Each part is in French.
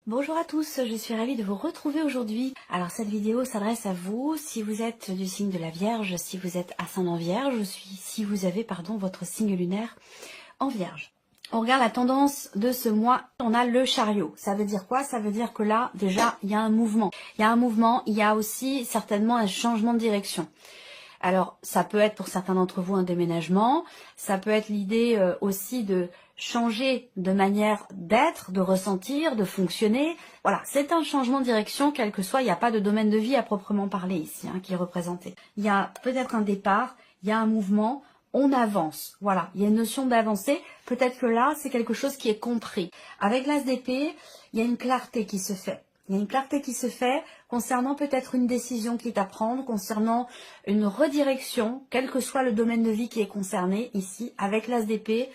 Bonjour à tous, je suis ravie de vous retrouver aujourd'hui. Alors cette vidéo s'adresse à vous si vous êtes du signe de la Vierge, si vous êtes ascendant Vierge, si vous avez votre signe lunaire en Vierge. On regarde la tendance de ce mois, on a le chariot. Ça veut dire quoi? Ça veut dire que là, déjà, il y a un mouvement. Il y a un mouvement, il y a aussi certainement un changement de direction. Alors, ça peut être pour certains d'entre vous un déménagement, ça peut être l'idée aussi de changer de manière d'être, de ressentir, de fonctionner. Voilà, c'est un changement de direction, quel que soit, il n'y a pas de domaine de vie à proprement parler ici, qui est représenté. Il y a peut-être un départ, il y a un mouvement, on avance. Voilà, il y a une notion d'avancée. Peut-être que là, c'est quelque chose qui est compris. Avec l'as d'épée, il y a une clarté qui se fait. Il y a une clarté qui se fait concernant peut-être une décision qui est à prendre, concernant une redirection, quel que soit le domaine de vie qui est concerné ici. Avec l'as d'épée,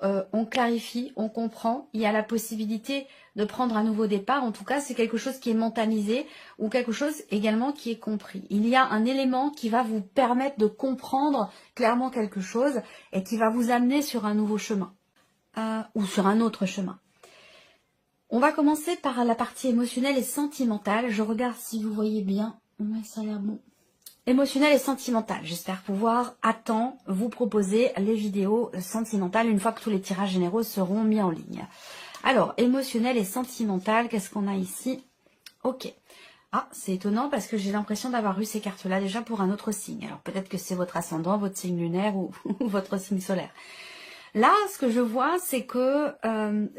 on clarifie, on comprend, il y a la possibilité de prendre un nouveau départ. En tout cas, c'est quelque chose qui est mentalisé ou quelque chose également qui est compris. Il y a un élément qui va vous permettre de comprendre clairement quelque chose et qui va vous amener sur un nouveau chemin ou sur un autre chemin. On va commencer par la partie émotionnelle et sentimentale. Je regarde si vous voyez bien. Ouais, ça a l'air bon. Émotionnelle et sentimentale. J'espère pouvoir à temps vous proposer les vidéos sentimentales une fois que tous les tirages généraux seront mis en ligne. Alors, émotionnelle et sentimentale, qu'est-ce qu'on a ici? Ok. Ah, c'est étonnant parce que j'ai l'impression d'avoir eu ces cartes-là déjà pour un autre signe. Alors, peut-être que c'est votre ascendant, votre signe lunaire ou votre signe solaire. Là, ce que je vois, c'est que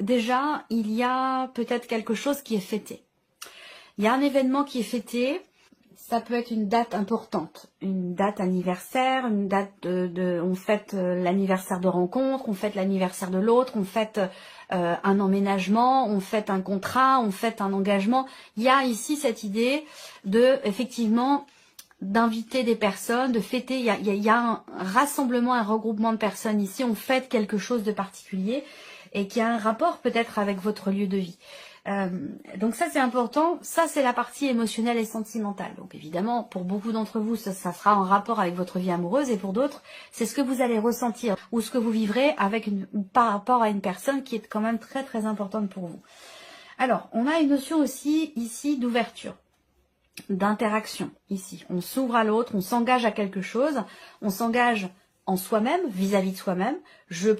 déjà, il y a peut-être quelque chose qui est fêté. Il y a un événement qui est fêté. Ça peut être une date importante, une date anniversaire, une date on fête l'anniversaire de rencontre, on fête l'anniversaire de l'autre, on fête un emménagement, on fête un contrat, on fête un engagement. Il y a ici cette idée de, effectivement, d'inviter des personnes, de fêter. Il y a un rassemblement, un regroupement de personnes ici. On fête quelque chose de particulier et qui a un rapport peut-être avec votre lieu de vie. Donc ça c'est important, ça c'est la partie émotionnelle et sentimentale. Donc évidemment pour beaucoup d'entre vous ça sera en rapport avec votre vie amoureuse et pour d'autres c'est ce que vous allez ressentir ou ce que vous vivrez avec par rapport à une personne qui est quand même très très importante pour vous. Alors on a une notion aussi ici d'ouverture, d'interaction ici. On s'ouvre à l'autre, on s'engage à quelque chose, on s'engage en soi-même, vis-à-vis de soi-même, je me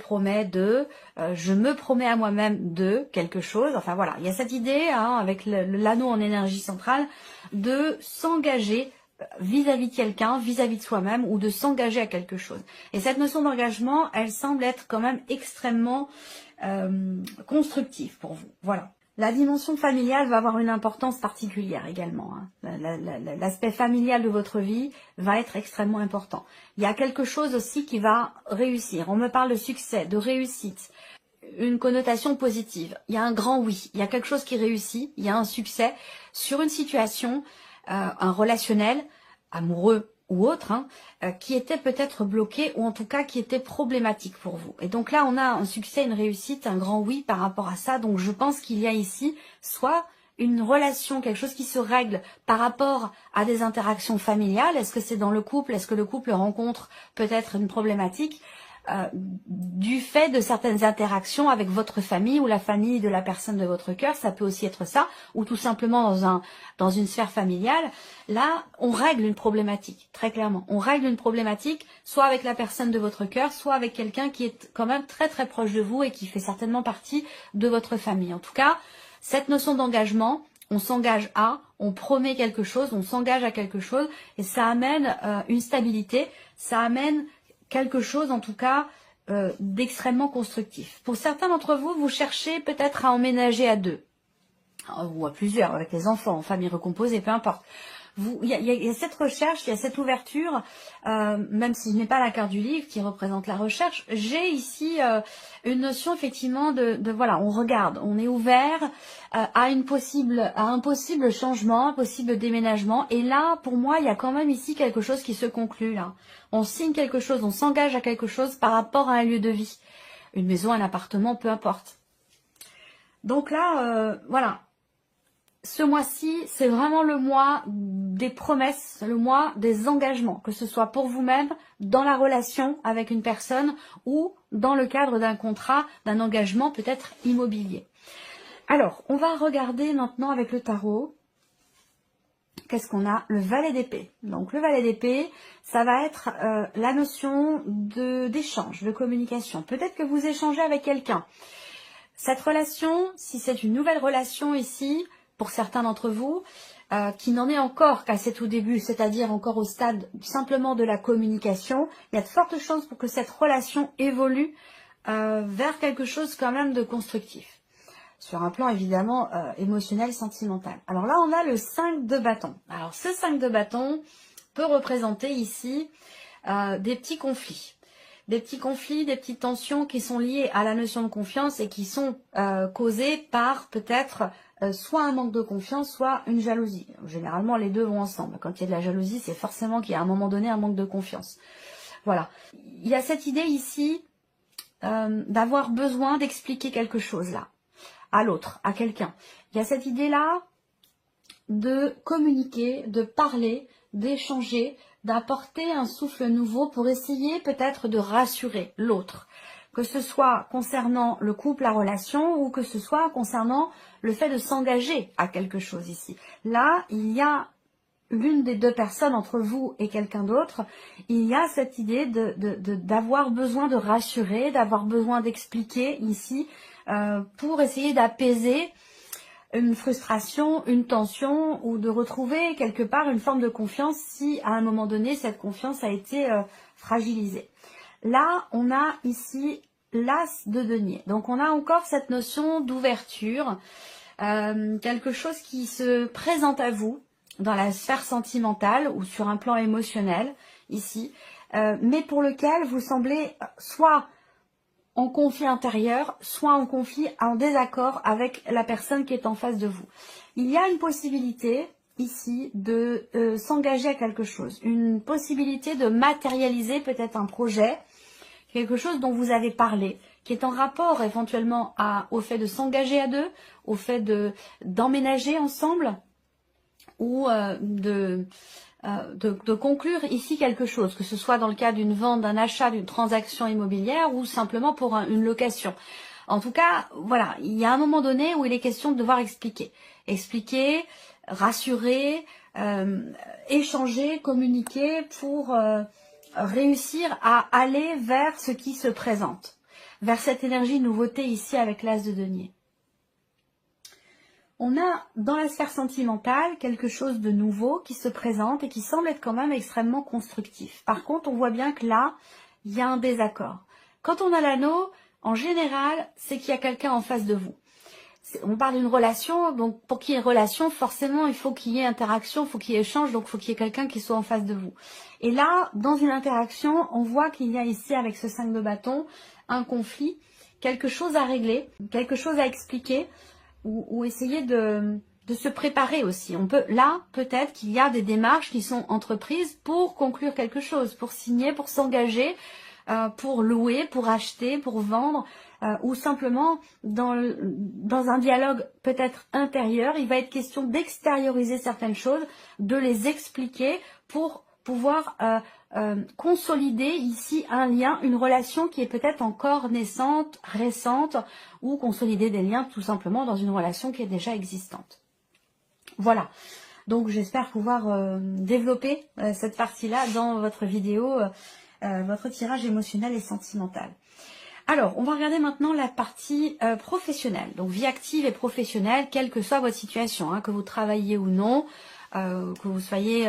promets à moi-même de quelque chose, enfin voilà, il y a cette idée, avec l'anneau en énergie centrale, de s'engager vis-à-vis de quelqu'un, vis-à-vis de soi-même, ou de s'engager à quelque chose. Et cette notion d'engagement, elle semble être quand même extrêmement constructive pour vous, voilà. La dimension familiale va avoir une importance particulière également. L'aspect familial de votre vie va être extrêmement important. Il y a quelque chose aussi qui va réussir. On me parle de succès, de réussite, une connotation positive. Il y a un grand oui, il y a quelque chose qui réussit, il y a un succès sur une situation, un relationnel, amoureux ou autre, qui était peut-être bloqué ou en tout cas qui était problématique pour vous. Et donc là, on a un succès, une réussite, un grand oui par rapport à ça. Donc je pense qu'il y a ici soit une relation, quelque chose qui se règle par rapport à des interactions familiales. Est-ce que c'est dans le couple? Est-ce que le couple rencontre peut-être une problématique du fait de certaines interactions avec votre famille ou la famille de la personne de votre cœur? Ça peut aussi être ça, ou tout simplement dans une sphère familiale. Là, on règle une problématique, très clairement. On règle une problématique, soit avec la personne de votre cœur, soit avec quelqu'un qui est quand même très très proche de vous et qui fait certainement partie de votre famille. En tout cas, cette notion d'engagement, on s'engage on promet quelque chose, on s'engage à quelque chose, et ça amène une stabilité, ça amène quelque chose en tout cas d'extrêmement constructif. Pour certains d'entre vous, vous cherchez peut-être à emménager à deux, ou à plusieurs, avec les enfants, en famille recomposée, peu importe. Il y a cette recherche, il y a cette ouverture, même si je n'ai pas la carte du livre qui représente la recherche, j'ai ici une notion effectivement de voilà, on regarde, on est ouvert à un possible changement, un possible déménagement, et là pour moi il y a quand même ici quelque chose qui se conclut là. On signe quelque chose, on s'engage à quelque chose par rapport à un lieu de vie, une maison, un appartement, peu importe. Donc là, voilà. Ce mois-ci, c'est vraiment le mois des promesses, le mois des engagements, que ce soit pour vous-même, dans la relation avec une personne ou dans le cadre d'un contrat, d'un engagement peut-être immobilier. Alors, on va regarder maintenant avec le tarot. Qu'est-ce qu'on a? Le valet d'épée. Donc le valet d'épée, ça va être la notion d'échange, de communication. Peut-être que vous échangez avec quelqu'un. Cette relation, si c'est une nouvelle relation ici, pour certains d'entre vous, qui n'en est encore qu'à ses tout débuts, c'est-à-dire encore au stade simplement de la communication, il y a de fortes chances pour que cette relation évolue vers quelque chose quand même de constructif. Sur un plan évidemment émotionnel, sentimental. Alors là, on a le 5 de bâton. Alors ce 5 de bâton peut représenter ici des petits conflits. Des petits conflits, des petites tensions qui sont liées à la notion de confiance et qui sont causées par peut-être soit un manque de confiance, soit une jalousie. Généralement, les deux vont ensemble. Quand il y a de la jalousie, c'est forcément qu'il y a à un moment donné un manque de confiance. Voilà. Il y a cette idée ici d'avoir besoin d'expliquer quelque chose là. À l'autre, à quelqu'un. Il y a cette idée-là de communiquer, de parler, d'échanger, d'apporter un souffle nouveau pour essayer peut-être de rassurer l'autre. Que ce soit concernant le couple, la relation, ou que ce soit concernant le fait de s'engager à quelque chose ici. Là, il y a l'une des deux personnes entre vous et quelqu'un d'autre, il y a cette idée d'avoir besoin de rassurer, d'avoir besoin d'expliquer ici, pour essayer d'apaiser une frustration, une tension ou de retrouver quelque part une forme de confiance si à un moment donné cette confiance a été fragilisée. Là, on a ici l'as de denier. Donc on a encore cette notion d'ouverture, quelque chose qui se présente à vous dans la sphère sentimentale ou sur un plan émotionnel ici, mais pour lequel vous semblez soit en conflit intérieur, soit en conflit, en désaccord avec la personne qui est en face de vous. Il y a une possibilité ici de s'engager à quelque chose, une possibilité de matérialiser peut-être un projet, quelque chose dont vous avez parlé, qui est en rapport éventuellement au fait de s'engager à deux, au fait d'emménager ensemble, ou de conclure ici quelque chose, que ce soit dans le cas d'une vente, d'un achat, d'une transaction immobilière ou simplement pour une location. En tout cas, voilà, il y a un moment donné où il est question de devoir expliquer. Expliquer, rassurer, échanger, communiquer pour réussir à aller vers ce qui se présente, vers cette énergie de nouveauté ici avec l'as de denier. On a dans la sphère sentimentale quelque chose de nouveau qui se présente et qui semble être quand même extrêmement constructif. Par contre, on voit bien que là, il y a un désaccord. Quand on a l'anneau, en général, c'est qu'il y a quelqu'un en face de vous. On parle d'une relation, donc pour qu'il y ait relation, forcément, il faut qu'il y ait interaction, il faut qu'il y ait échange, donc il faut qu'il y ait quelqu'un qui soit en face de vous. Et là, dans une interaction, on voit qu'il y a ici, avec ce 5 de bâton, un conflit, quelque chose à régler, quelque chose à expliquer, ou essayer de se préparer aussi. On peut, là, peut-être qu'il y a des démarches qui sont entreprises pour conclure quelque chose, pour signer, pour s'engager, pour louer, pour acheter, pour vendre, ou simplement dans un dialogue peut-être intérieur, il va être question d'extérioriser certaines choses, de les expliquer pour pouvoir consolider ici un lien, une relation qui est peut-être encore naissante, récente, ou consolider des liens tout simplement dans une relation qui est déjà existante. Voilà, donc j'espère pouvoir développer cette partie-là dans votre vidéo, votre tirage émotionnel et sentimental. Alors, on va regarder maintenant la partie professionnelle, donc vie active et professionnelle, quelle que soit votre situation, hein, que vous travaillez ou non, que vous soyez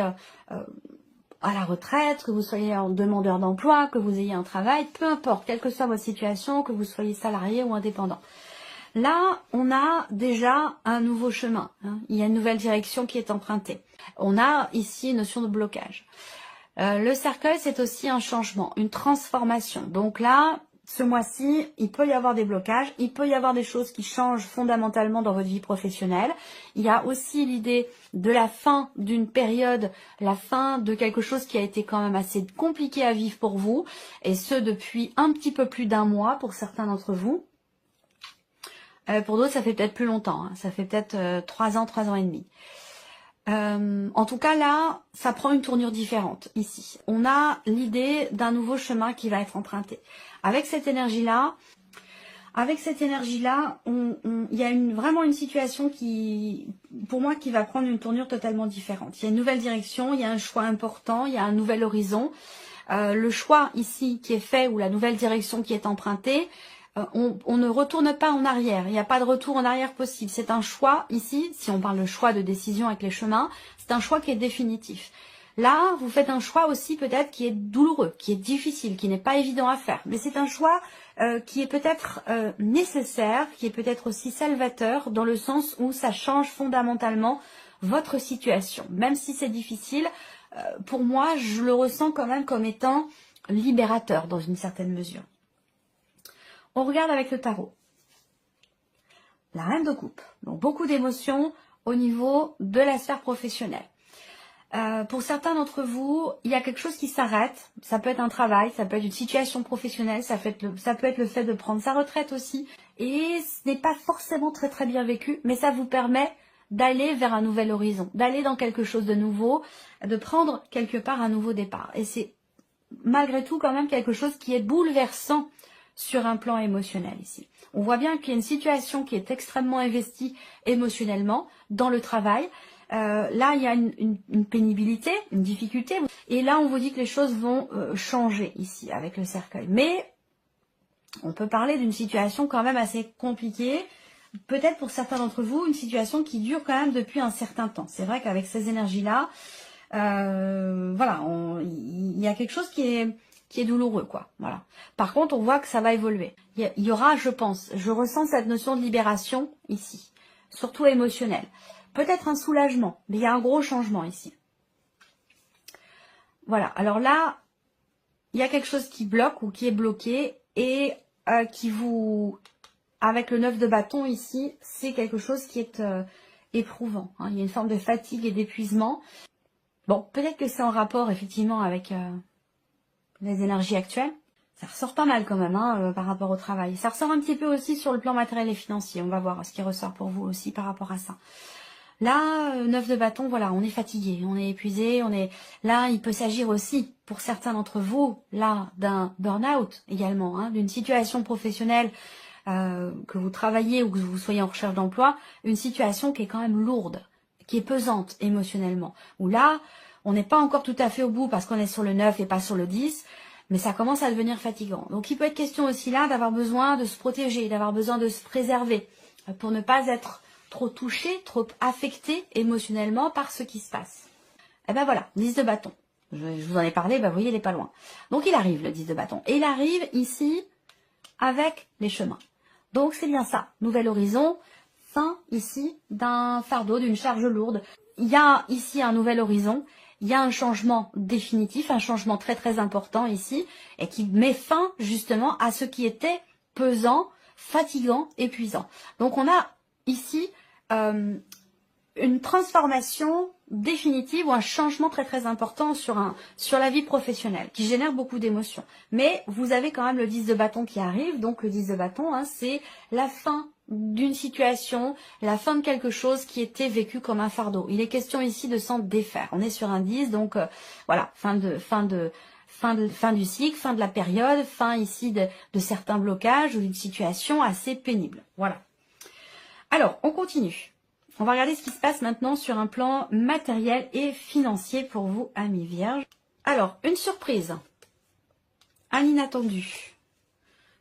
à la retraite, que vous soyez en demandeur d'emploi, que vous ayez un travail, peu importe, quelle que soit votre situation, que vous soyez salarié ou indépendant. Là, on a déjà un nouveau chemin, hein. Il y a une nouvelle direction qui est empruntée. On a ici une notion de blocage. Le cercueil, c'est aussi un changement, une transformation. Donc là, ce mois-ci, il peut y avoir des blocages, il peut y avoir des choses qui changent fondamentalement dans votre vie professionnelle. Il y a aussi l'idée de la fin d'une période, la fin de quelque chose qui a été quand même assez compliqué à vivre pour vous, et ce depuis un petit peu plus d'un mois pour certains d'entre vous. Pour d'autres, ça fait peut-être plus longtemps, hein. Ça fait peut-être 3 ans et demi. En tout cas, là, ça prend une tournure différente ici. On a l'idée d'un nouveau chemin qui va être emprunté. Avec cette énergie-là, avec cette énergie-là, il y a vraiment une situation qui, pour moi, qui va prendre une tournure totalement différente. Il y a une nouvelle direction, il y a un choix important, il y a un nouvel horizon. Le choix ici qui est fait ou la nouvelle direction qui est empruntée, on ne retourne pas en arrière. Il n'y a pas de retour en arrière possible. C'est un choix ici, si on parle de choix de décision avec les chemins, c'est un choix qui est définitif. Là, vous faites un choix aussi peut-être qui est douloureux, qui est difficile, qui n'est pas évident à faire. Mais c'est un choix qui est peut-être nécessaire, qui est peut-être aussi salvateur, dans le sens où ça change fondamentalement votre situation. Même si c'est difficile, pour moi, je le ressens quand même comme étant libérateur dans une certaine mesure. On regarde avec le tarot. La reine de coupe. Donc beaucoup d'émotions au niveau de la sphère professionnelle. Pour certains d'entre vous, il y a quelque chose qui s'arrête. Ça peut être un travail, ça peut être une situation professionnelle, ça peut être le fait de prendre sa retraite aussi. Et ce n'est pas forcément très très bien vécu, mais ça vous permet d'aller vers un nouvel horizon, d'aller dans quelque chose de nouveau, de prendre quelque part un nouveau départ. Et c'est malgré tout quand même quelque chose qui est bouleversant sur un plan émotionnel ici. On voit bien qu'il y a une situation qui est extrêmement investie émotionnellement dans le travail. Là, il y a une pénibilité, une difficulté. Et là, on vous dit que les choses vont changer ici avec le cercueil. Mais on peut parler d'une situation quand même assez compliquée. Peut-être pour certains d'entre vous, une situation qui dure quand même depuis un certain temps. C'est vrai qu'avec ces énergies-là, voilà, il y a quelque chose qui est douloureux, quoi. Voilà. Par contre, on voit que ça va évoluer. Il y aura, je pense, je ressens cette notion de libération ici, surtout émotionnelle. Peut-être un soulagement, mais il y a un gros changement ici. Voilà. Alors là, il y a quelque chose qui bloque ou qui est bloqué et qui vous, avec le 9 de bâton ici, c'est quelque chose qui est éprouvant. Hein. Il y a une forme de fatigue et d'épuisement. Bon, peut-être que c'est en rapport effectivement avec les énergies actuelles. Ça ressort pas mal quand même hein, par rapport au travail. Ça ressort un petit peu aussi sur le plan matériel et financier. On va voir ce qui ressort pour vous aussi par rapport à ça. Là, 9 de bâton, voilà, on est fatigué, on est épuisé, on est... Là, il peut s'agir aussi, pour certains d'entre vous, là, d'un burn-out également, hein, d'une situation professionnelle, que vous travaillez ou que vous soyez en recherche d'emploi, une situation qui est quand même lourde, qui est pesante émotionnellement. Où là, on n'est pas encore tout à fait au bout parce qu'on est sur le 9 et pas sur le 10, mais ça commence à devenir fatigant. Donc, il peut être question aussi là d'avoir besoin de se protéger, d'avoir besoin de se préserver, pour ne pas être trop touché, trop affecté émotionnellement par ce qui se passe. Et ben voilà, 10 de bâton. Je vous en ai parlé, ben vous voyez, il n'est pas loin. Donc il arrive le 10 de bâton. Et il arrive ici avec les chemins. Donc c'est bien ça, nouvel horizon, fin ici d'un fardeau, d'une charge lourde. Il y a ici un nouvel horizon, il y a un changement définitif, un changement très très important ici, et qui met fin justement à ce qui était pesant, fatigant, épuisant. Donc on a ici une transformation définitive ou un changement très très important sur la vie professionnelle qui génère beaucoup d'émotions. Mais vous avez quand même le 10 de bâton qui arrive, donc le 10 de bâton, hein, c'est la fin d'une situation, la fin de quelque chose qui était vécu comme un fardeau. Il est question ici de s'en défaire. On est sur un 10, donc voilà, fin du cycle, fin de la période, fin ici de certains blocages ou d'une situation assez pénible. Voilà. Alors, on continue. On va regarder ce qui se passe maintenant sur un plan matériel et financier pour vous, amis vierges. Alors, une surprise. Un inattendu.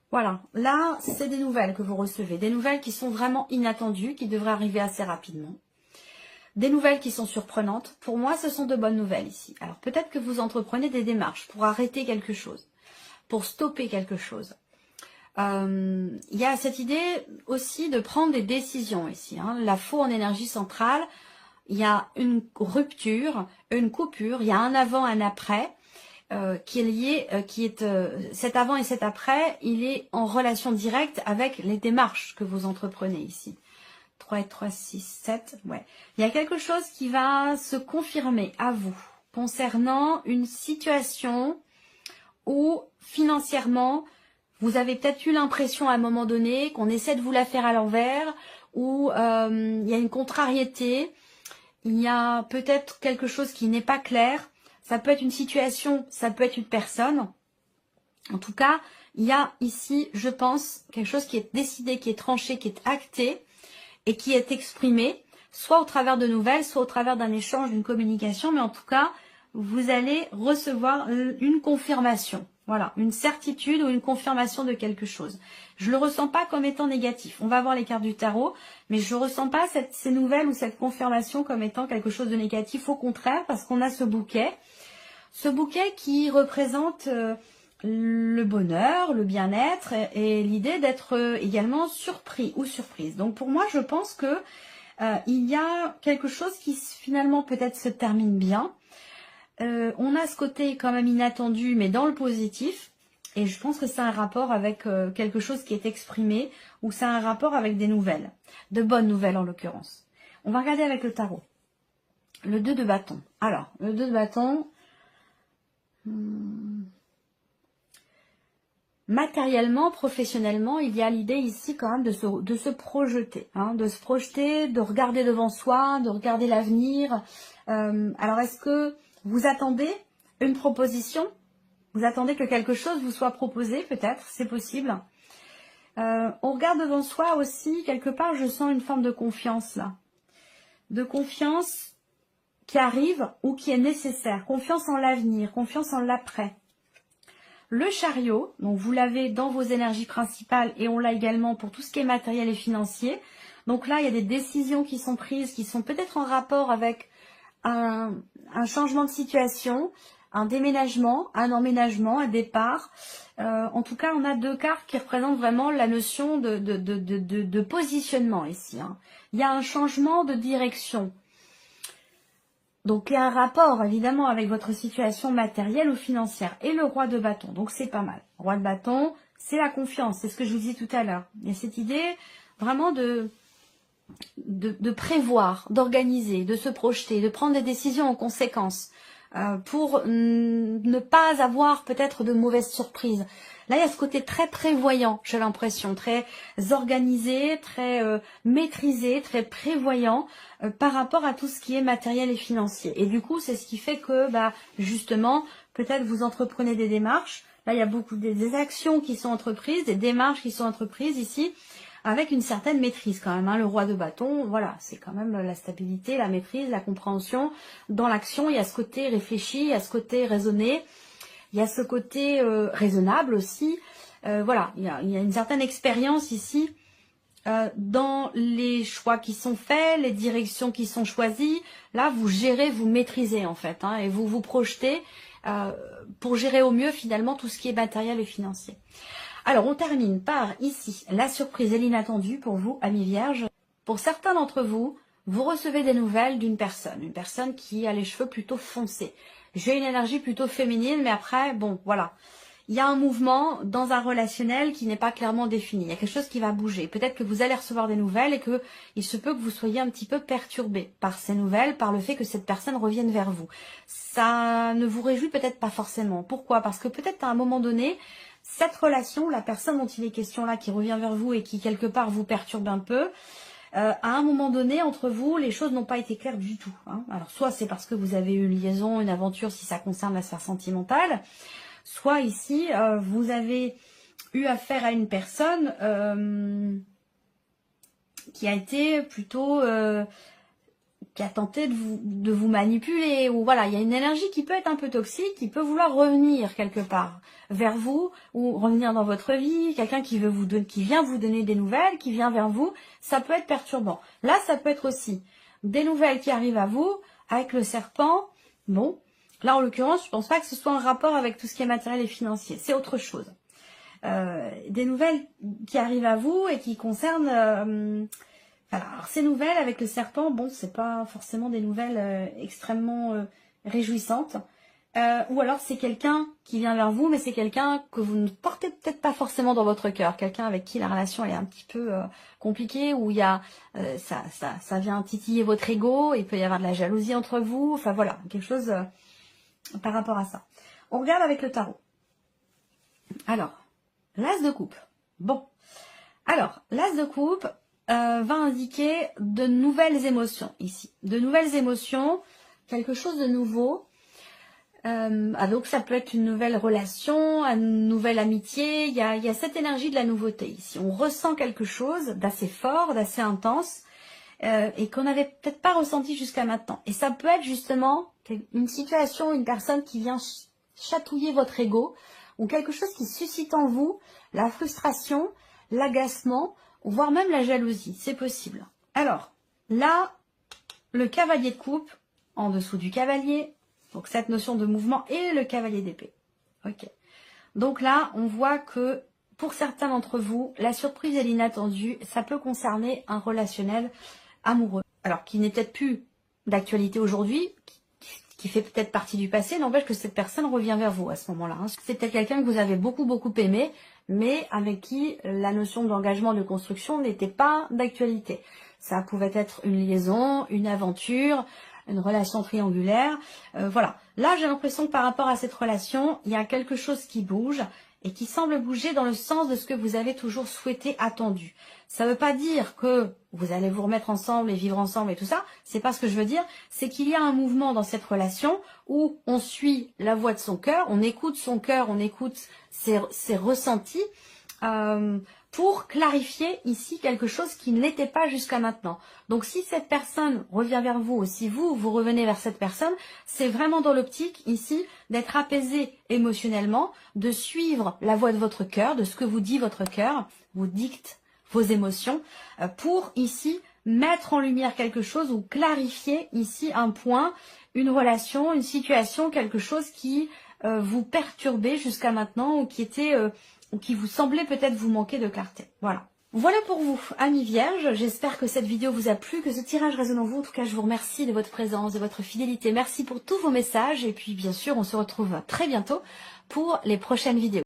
Voilà, là, c'est des nouvelles que vous recevez. Des nouvelles qui sont vraiment inattendues, qui devraient arriver assez rapidement. Des nouvelles qui sont surprenantes. Pour moi, ce sont de bonnes nouvelles ici. Alors, peut-être que vous entreprenez des démarches pour arrêter quelque chose, pour stopper quelque chose. Il y a cette idée aussi de prendre des décisions ici. Hein. La faux en énergie centrale, il y a une rupture, une coupure, il y a un avant, un après qui est lié, cet avant et cet après, il est en relation directe avec les démarches que vous entreprenez ici. 3 et 3, 6, 7, ouais. Il y a quelque chose qui va se confirmer à vous concernant une situation où financièrement, vous avez peut-être eu l'impression à un moment donné qu'on essaie de vous la faire à l'envers, ou il y a une contrariété, il y a peut-être quelque chose qui n'est pas clair, ça peut être une situation, ça peut être une personne. En tout cas, il y a ici, je pense, quelque chose qui est décidé, qui est tranché, qui est acté et qui est exprimé, soit au travers de nouvelles, soit au travers d'un échange, d'une communication, mais en tout cas, vous allez recevoir une confirmation. Voilà, une certitude ou une confirmation de quelque chose. Je le ressens pas comme étant négatif. On va voir les cartes du tarot, mais je ressens pas ces nouvelles ou cette confirmation comme étant quelque chose de négatif. Au contraire, parce qu'on a ce bouquet qui représente le bonheur, le bien-être et l'idée d'être également surpris ou surprise. Donc pour moi, je pense que il y a quelque chose qui finalement peut-être se termine bien. On a ce côté quand même inattendu, mais dans le positif. Et je pense que c'est un rapport avec quelque chose qui est exprimé, ou c'est un rapport avec des nouvelles. De bonnes nouvelles en l'occurrence. On va regarder avec le tarot. Le 2 de bâton. Alors, le 2 de bâton. Matériellement, professionnellement, il y a l'idée ici quand même de se projeter. Hein, de se projeter, de regarder devant soi, de regarder l'avenir. Alors, est-ce que vous attendez une proposition? Vous attendez que quelque chose vous soit proposé, peut-être, c'est possible. On regarde devant soi aussi, quelque part, je sens une forme de confiance là. De confiance qui arrive ou qui est nécessaire. Confiance en l'avenir, confiance en l'après. Le chariot, donc vous l'avez dans vos énergies principales et on l'a également pour tout ce qui est matériel et financier. Donc là, il y a des décisions qui sont prises, qui sont peut-être en rapport avec un changement de situation, un déménagement, un emménagement, un départ. En tout cas, on a deux cartes qui représentent vraiment la notion de positionnement ici. Hein. Il y a un changement de direction. Donc, il y a un rapport, évidemment, avec votre situation matérielle ou financière. Et le roi de bâton, donc c'est pas mal. Roi de bâton, c'est la confiance, c'est ce que je vous dis tout à l'heure. Il y a cette idée vraiment de prévoir, d'organiser, de se projeter, de prendre des décisions en conséquence pour ne pas avoir peut-être de mauvaises surprises. Là, il y a ce côté très prévoyant, j'ai l'impression, très organisé, très maîtrisé, très prévoyant par rapport à tout ce qui est matériel et financier. Et du coup, c'est ce qui fait que, justement, peut-être vous entreprenez des démarches. Là, il y a beaucoup des actions qui sont entreprises, des démarches qui sont entreprises ici, avec une certaine maîtrise quand même. Hein. Le roi de bâton, voilà, c'est quand même la stabilité, la maîtrise, la compréhension. Dans l'action, il y a ce côté réfléchi, il y a ce côté raisonné, il y a ce côté raisonnable aussi. Voilà, il y a une certaine expérience ici dans les choix qui sont faits, les directions qui sont choisies. Là, vous gérez, vous maîtrisez en fait, hein, et vous vous projetez pour gérer au mieux finalement tout ce qui est matériel et financier. Alors, on termine par ici la surprise et l'inattendu pour vous, amis vierges. Pour certains d'entre vous, vous recevez des nouvelles d'une personne. Une personne qui a les cheveux plutôt foncés. J'ai une énergie plutôt féminine, mais après, bon, voilà. Il y a un mouvement dans un relationnel qui n'est pas clairement défini. Il y a quelque chose qui va bouger. Peut-être que vous allez recevoir des nouvelles et que il se peut que vous soyez un petit peu perturbé par ces nouvelles, par le fait que cette personne revienne vers vous. Ça ne vous réjouit peut-être pas forcément. Pourquoi? Parce que peut-être à un moment donné, cette relation, la personne dont il est question là, qui revient vers vous et qui quelque part vous perturbe un peu, à un moment donné, entre vous, les choses n'ont pas été claires du tout. Hein. Alors, soit c'est parce que vous avez eu une liaison, une aventure, si ça concerne la sphère sentimentale, soit ici, vous avez eu affaire à une personne qui a été plutôt... qui a tenté de vous manipuler, ou voilà, il y a une énergie qui peut être un peu toxique, qui peut vouloir revenir quelque part vers vous, ou revenir dans votre vie, quelqu'un qui vient vous donner des nouvelles, qui vient vers vous, ça peut être perturbant. Là, ça peut être aussi des nouvelles qui arrivent à vous, avec le serpent, bon, là en l'occurrence, je pense pas que ce soit en rapport avec tout ce qui est matériel et financier, c'est autre chose. Des nouvelles qui arrivent à vous et qui concernent... Alors, ces nouvelles avec le serpent, bon, c'est pas forcément des nouvelles extrêmement réjouissantes. Ou alors, c'est quelqu'un qui vient vers vous, mais c'est quelqu'un que vous ne portez peut-être pas forcément dans votre cœur. Quelqu'un avec qui la relation est un petit peu compliquée, où il y a ça vient titiller votre ego, il peut y avoir de la jalousie entre vous. Enfin, voilà, quelque chose par rapport à ça. On regarde avec le tarot. Alors, l'as de coupe. Bon. Alors, l'as de coupe... va indiquer de nouvelles émotions ici. De nouvelles émotions, quelque chose de nouveau. Donc ça peut être une nouvelle relation, une nouvelle amitié, il y a cette énergie de la nouveauté ici. On ressent quelque chose d'assez fort, d'assez intense, et qu'on n'avait peut-être pas ressenti jusqu'à maintenant. Et ça peut être justement une situation, une personne qui vient chatouiller votre ego, ou quelque chose qui suscite en vous la frustration, l'agacement, voire même la jalousie, c'est possible. Alors, là, le cavalier de coupe, en dessous du cavalier, donc cette notion de mouvement, et le cavalier d'épée. Ok. Donc là, on voit que pour certains d'entre vous, la surprise et l'inattendu, ça peut concerner un relationnel amoureux. Alors, qui n'est peut-être plus d'actualité aujourd'hui, qui fait peut-être partie du passé, n'empêche que cette personne revient vers vous à ce moment-là. C'est peut-être quelqu'un que vous avez beaucoup aimé, mais avec qui la notion d'engagement, de construction n'était pas d'actualité. Ça pouvait être une liaison, une aventure, une relation triangulaire, voilà. Là, j'ai l'impression que par rapport à cette relation, il y a quelque chose qui bouge et qui semble bouger dans le sens de ce que vous avez toujours souhaité, attendu. Ça ne veut pas dire que vous allez vous remettre ensemble et vivre ensemble et tout ça, c'est pas ce que je veux dire, c'est qu'il y a un mouvement dans cette relation où on suit la voix de son cœur, on écoute son cœur, on écoute ses ressentis, pour clarifier ici quelque chose qui ne l'était pas jusqu'à maintenant. Donc si cette personne revient vers vous, ou si vous revenez vers cette personne, c'est vraiment dans l'optique ici d'être apaisé émotionnellement, de suivre la voix de votre cœur, de ce que vous dit votre cœur, vous dicte vos émotions, pour ici mettre en lumière quelque chose ou clarifier ici un point, une relation, une situation, quelque chose qui vous perturbait jusqu'à maintenant ou qui était... ou qui vous semblait peut-être vous manquer de clarté. Voilà. Voilà pour vous, amis vierges. J'espère que cette vidéo vous a plu, que ce tirage résonne en vous. En tout cas, je vous remercie de votre présence, de votre fidélité. Merci pour tous vos messages. Et puis, bien sûr, on se retrouve très bientôt pour les prochaines vidéos.